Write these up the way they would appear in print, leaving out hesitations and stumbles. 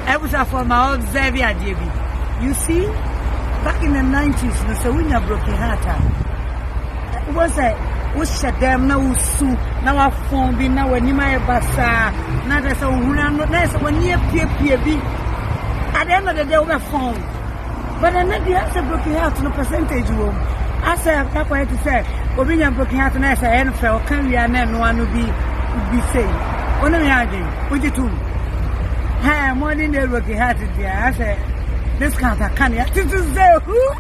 I was for my old Xavier Davy. You see, back in the 90s, no, so when you broken heart, was a was shut them now soon. Now I phone be now when you my bassa. Now that's a nice when you appear. At the end of the day, we phone. But I never have a broken heart no percentage room. I said, I'm going to say, when you broken heart, and I say, NFL, can we and then one will be saying, what are you arguing? What you do? Hi, more than the broken heart. I said, this can't I can't. I just say, who?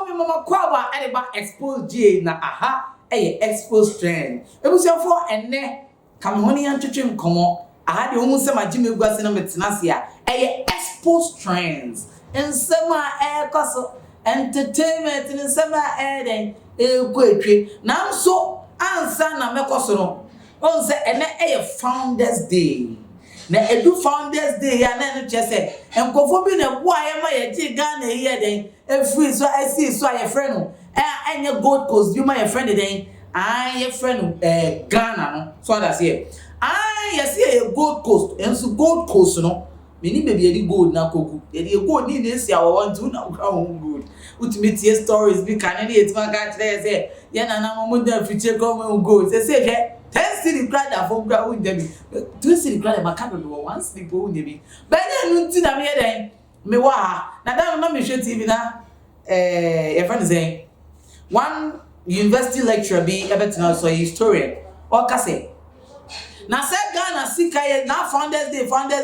Mama Kwaba and about Xposed J na aha Xposed trend. It was your for and ne come honey and to come on. I had the almost some Jimmy Guas in a metinasia. Xposed trends and summer air castle entertainment in summer air poetry. Now so answer na mekosono. On say and a Founders Day. Na edu Founders Day ya na no chese enkofo bi na boa ya ma ye ji Ghana here den efri so I see so your friend no enye Gold Coast you my friend den your friend Ghana no so that's here yes here Gold Coast enso Gold Coast no me ni baby edi gold na koku edi gold ni dey see our want to na gold ultimate stories bi kan ni etima ga tire say ye na na mo da fiche come gold say 10 city grad for grad won dem 2 city grad ma ka do 1 city go won dem but then nti na me den me wa ha na da no me hwe TV na your friend say one university lecturer be ebetina so historian or ka say na say Ghana sika ye na Founders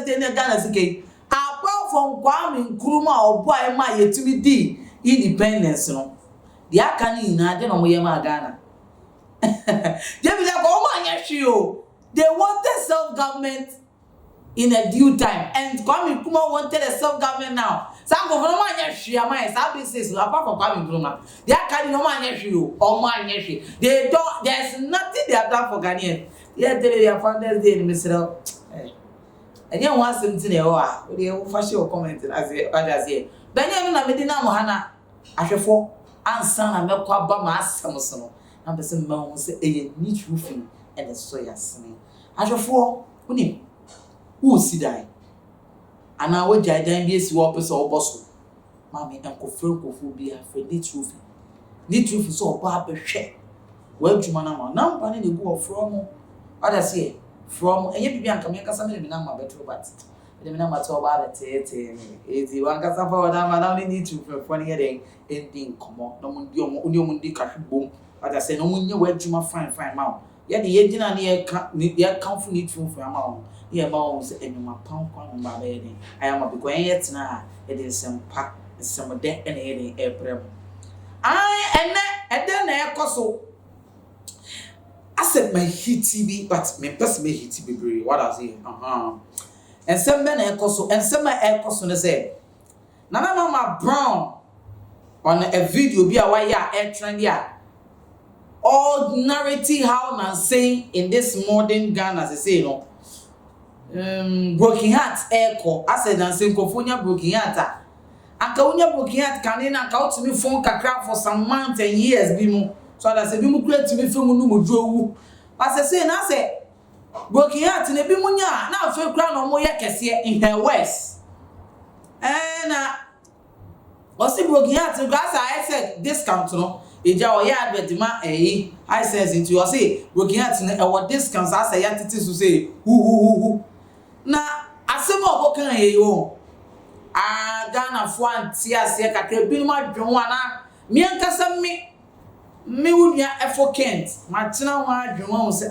Day na Ghana sika apart from Kwame Nkrumah oboy ma yetumi di independence no dia kan ni na de no mo ye ma Ghana. They wanted self-government in a due time, and Kwame Nkrumah wanted a self-government now. Some of them are apart from Kwame Nkrumah. They are carrying no man. They don't. There's nothing they have done for Ghanaians. Yeah, they are Founders Day in Mr. And you want something they will fashion comment as others here. But you know, Medina Mohana, I should for answer and milk Bama Samuson. And the same man say a neat roofing and a soya singing. I shall for who see die. And I would judge them be a swap or boss. Mammy and Kofu be afraid neat roofing. Neat roofing so barber share. Well, Jumanama, now running the go from others here. From a baby and come here, somebody be now my better, but the number 12 about it. 81 Casafa, I only need to for 1 year ending. Come on, no mundi cash boom. But I say no one where Juma fine mouth. Yet the engine and the account for need for amount. Here bones and my pound on my lady. I am a big way yet now. It is some pack, some deck and April. And then I so. I said my hit TV, but my best may hit TV. What I say? And some men air so and some air cost say. Nana Mcbrown on a video be a wire air trend ya. Ordinarity how na saying in this modern Ghana as I say no broken heart echo I said and say kofonya broken heart aka unya broken heart kan na aka to me phone kakra for some months and years bi mu so that say bi mu create me film no mo dwowu as I say na say broken heart na bi mu nya na afa kra no mo ye kese in her west na osi broken heart grass I said discount no Eja o ya advert ma I sense into you say broken heart na what discounts as I yatiti to say hu na asemo obokan ye yo Ghana fo anti ase kakra bi ma dwon ana mi ankasa me wunia efokent ma tena ho adwon say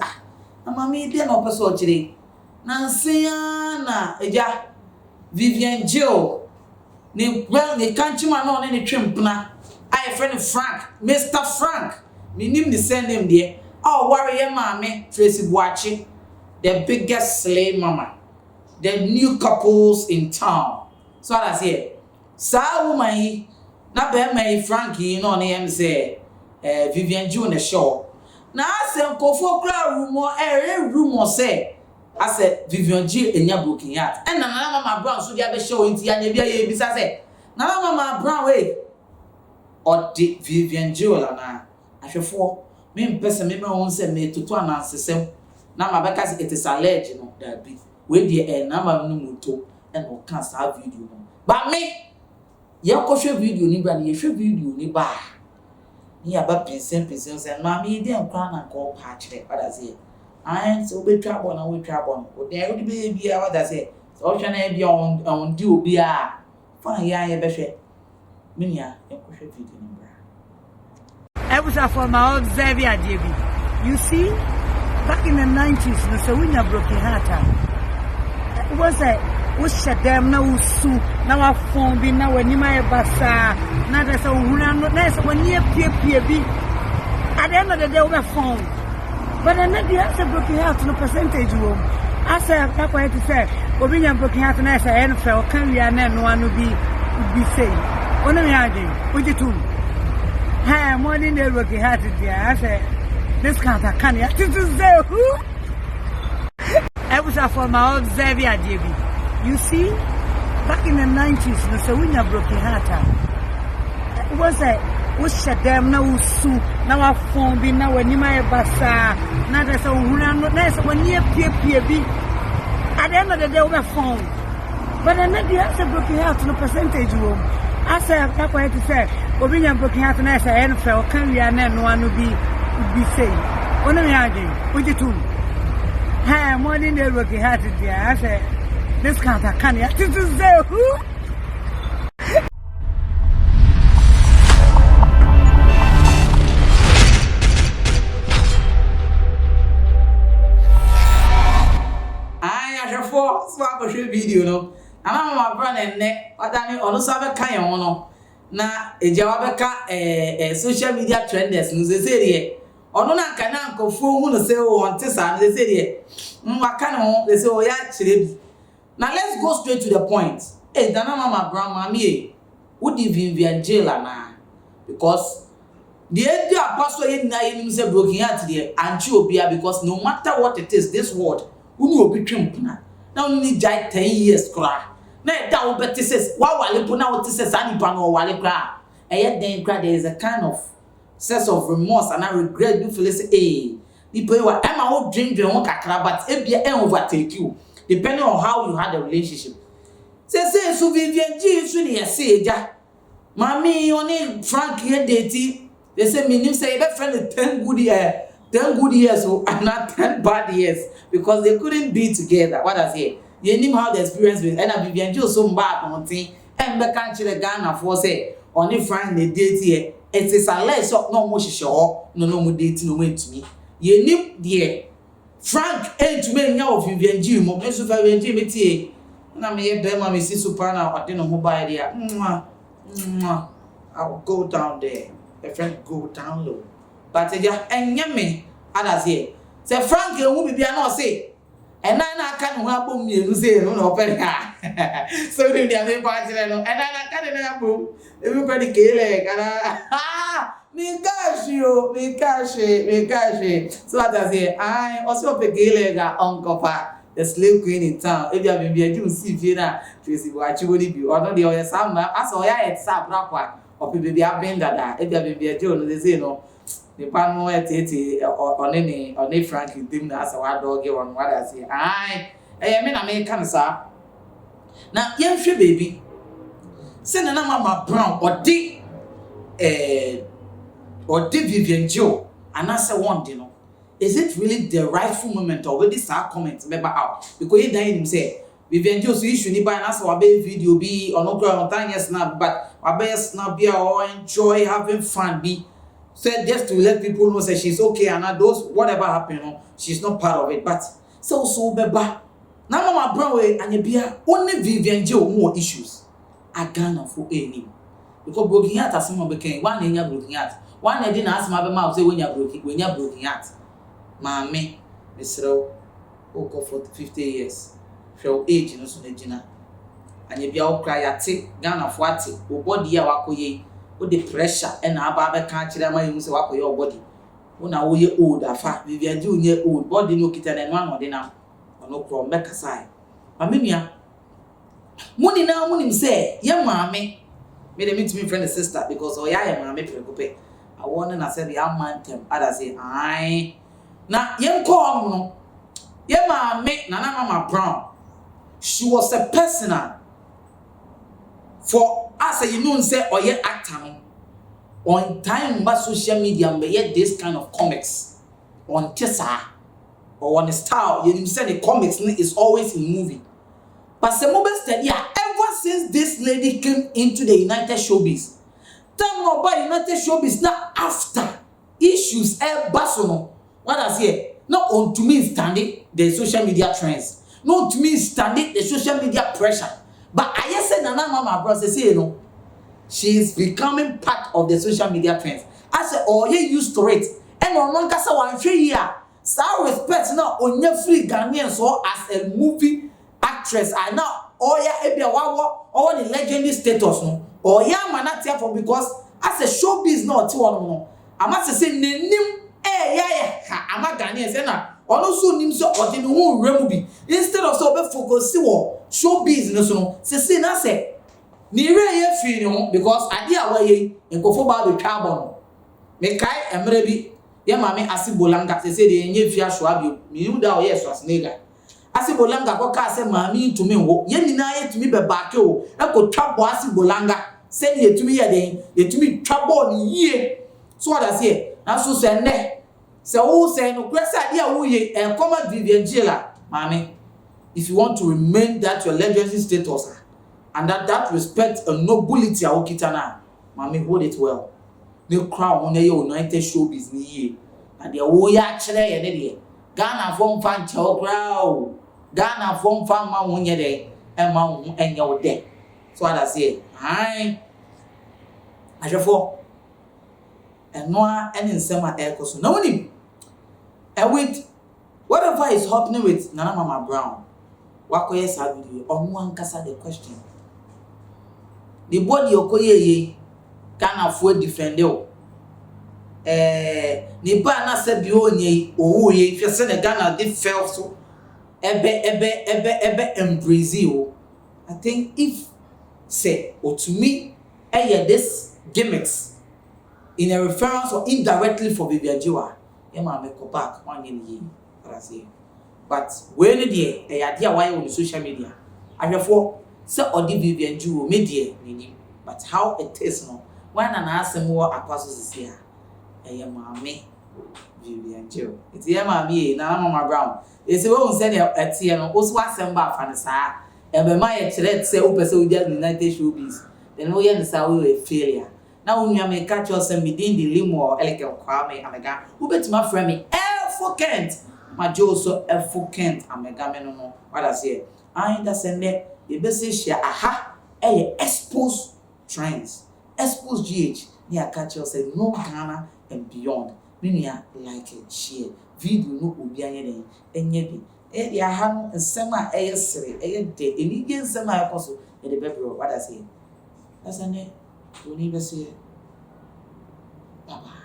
na mama ide na opeso okire na nsia na eja Vivian Jill ni well ni kanchima na ne twempna I friend Frank, Mr. Frank. Me name the same name there. Oh, warrior mommy, Tracy Boachi, the biggest slave mama, the new couples in town. So that's it. Sa woman, not be my Frankie, no name say Vivian June show. Now I say Kofo crowd rumor say. I said Vivian G in your booking yard. And Mama Brown so you have a show into your neighbor, you say. na mama Brown way or the Vivian Jewel na ahwefo me mpese me won se me toto anansesem na mabeka it is alleged no that be we dey na ma no moto and o can sa video no but me ye ko hwe video ni bra na ye hwe video ni ba ni aba pinsen say ma me dey nkwa na ko pa kire what does it I so be trouble na we trouble o dey o be bia what does it so hwe na bia on di obi a fine ya ye be hwe me nia ye ko hwe video ni bra for my old Xavier JB. You see, back in the 90s, so when you broken heart, it was we shut them now, now our phone be now when you might basa, now that's a when you PB. At the end of the day, we phone. But then the answer broken heart no percentage room. I said, that's what I say. When you broken heart, and I say, NFL, can we and then one will be saying, what are you arguing? What you do? Hey, morning they working hard today. I said, this can't say who? I was for my old Xavier JB. You see, back in the 90s, so when you broken heart, it was we shut them now, now our phone be now when you might basa, now that's a when you PB. At the end of the day, we phone. But then the answer broken heart no percentage room. I said, that's what I say. When you broken heart, and I say, NFL, can we and then one will be saying, what are you arguing? What you do? Hey, morning they working hard today. I said, this can't say who? Swap video no ama mama Brown enne odani onu so abeka yen no na ejawa beka social media trenders no se de onu na nka na nkofo hu no se won te sa no se de nwaka no se o ya kire bi na let's go straight to the point dana mama Brown mami wo di Vivian Jela na because the idea apostle ye na ye nim se broken heart de anchi obia because no matter what it is this world unu obi twempuna now only 10 years cry. Na da wo beti says wa wale po na wo says anipa no wale cry. Den cry there is a kind of sense of remorse and I regret do feel say people wa am I drink won kakra but e bia overtake you depending on how you had the relationship. Say so Vivian G so ne say eja. Mami oni Frank here date they say me nim say e be friend 10 good years so and not 10 bad years because they couldn't be together. What does it? You knew how the experience with and Vivian Joe so bad on thing and the country Ghana for say only friend the date here. It is a less of no more sure no more dating no way to me. You knew dear Frank ain't to me now of Vivian Joe more so Vivian Joe na me be ma me si super na or no mobile there. I will go down there. A friend go down low. But enye me others here say Frank who be na say and na aka no abom mienu say no na opere ha so we dey me pa chire no and na aka na abom everybody kele kana me kashi so others here I also pekele ga onkopa the slave queen in town if you have been be see fi na Tracy Boachibodi bi or no dey o sam as o ya et sa brakwa or people be abenda da if you have been be no they say no the pan mo etete on any Frank dim na as wa dog one what I say me na me kan sa na yemhwe baby say na mama Brown or the Vivian Joe and I say one you know is it really the rightful moment or this our comment member out because he dying him say Vivian Joe so issue ni ba na say wa be video be or no ground time yes snap but wa be snap be or enjoy having fun be said just to let people know that she's okay and that those whatever happened, you know, she's not part of it. But so beba. Now mama Brown way and bia only Vivian Joe more issues. I Ghana for any. Because broken heart as someone became one in your broken heart. One I didn't ask my mouth say when you're broken heart. Mammy, Mr. Oko for 50 years. Show age no so Gina. And you be all cry at Ghana for what body ya wakoye. With the pressure and our barber can't tell you say what your body. When I we old afa, Vivian Junior old body no kitten and one or dinner or no crow make aside. Mamia Money now, money say, young mammy, Me dey meet me friend and sister because oh yeah ma me prekope. I want na say the man them other say ai. Na yen call no. Ye ma me Nana Mama Brown. She was a personal for us you know say or ye actor no. On time ba social media me yet this kind of comics on Tessa or on the style you say the comics is always in movie. But the mobile study ever since this lady came into the United Showbiz, time about United Showbiz now after issues basono. What I say? Not on to me standing the social media trends, not to me standing the social media pressure. But I just said Nana Mama Brown say you know, she is becoming part of the social media trends. I said, oh you used to it, and on one kasa 1 year, so respect now on your free Ghanaians or as a movie actress and now oh yeah ebia wawo or the legendary status no or yeah manati for because as a showbiz not no I must say nenim yeah ama Ghanaians say na ono so nim so odi no hu remu bi instead of so be focus wo showbiz no so no say na say ni re ye fi no because ade a waye enkofo ba be twa bon me kai emre bi ye ma me asibolanga say de enye fi ahwo abi mi hu da o ye Schwarzenegger Asibolanga ko ka se maami ntumi wo ye nyina ye tumi be baake o e ko twabo Asibolanga se ye tumi ye den ye tumi twabo ni yie so what I say na so se ne se wo se no kwesa dia wo ye e koma Vivian Jela maami if you want to remain that your legacy status and that respect and nobility awokita na maami hold it well the crown on your United Showbiz ni yie and the wo ya kire ye ne de Ghana from fan chow crowd Ghana from fan ma wonye de e ma won enye wo de so what I say ai ajefo eno any nsema ekoso na woni and with whatever is happening with Nana Mama Brown wakoye sa video omo ankasa the question the body okoye ye Ghana fo defend o ni ba na se bi onye owo ye fi se ne Ghana dey fell so ebe embrace o I think if say or to me this gimmicks in a reference or indirectly for Vivian Jiwa e ma me go back one year what I say but when the idea why on social media therefore say odi Vivian Jiwa media ni but how it is no when an asem wo akwaso sisi a maame Vivian Jiwa it's ye maame na Mama Brown ese we won say etie no oso asem ba fa ne saa e be ma ye kire say o pese o dia United Showbiz then we ye ne saa we failure na wonua me catch us within the limo eleke kwame amega who betima frame me Kent ma jo so Kent amega me no what I say I understand e be say share aha Xposed trends Xposed GH ni catch us say no Ghana and beyond minia like it share video no obi anye den enye bi e dia ha no nsema sere de enige nsema ekoso e de bebro what I say that's ane oni be say baba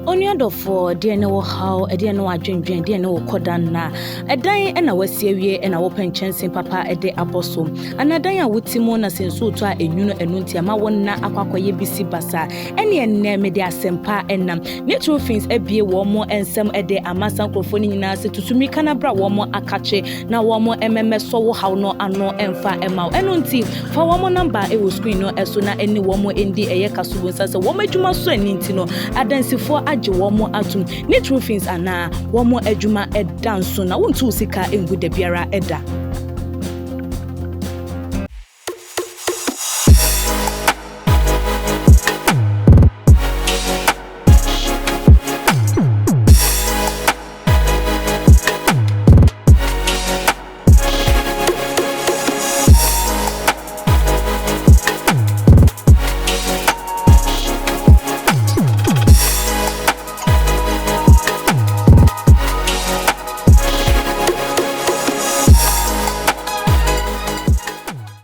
Onyadofo de ne wo haw de ne wo adwendwen de ne wo kodan na edan e na wasie wie e na wo penchensen papa e de aboso anadan a wotimo na senso to a enwunu enunti ama wonna akwakoye bisi basa ene enne me de asempa enam natural things ebie wo mo ensem e de amasan krofo ni nyina se tutumi kana bra wo mo akache na wo mo ememe so wo haw no ano emfa ema enunti fa wo mo number e wo screen no eso na eni wo mo endi eye kasubo nsa se wo madwuma so aninti no adansifo aje womo atum natural things ana womo adwuma edanso na wontu sika engu da biara eda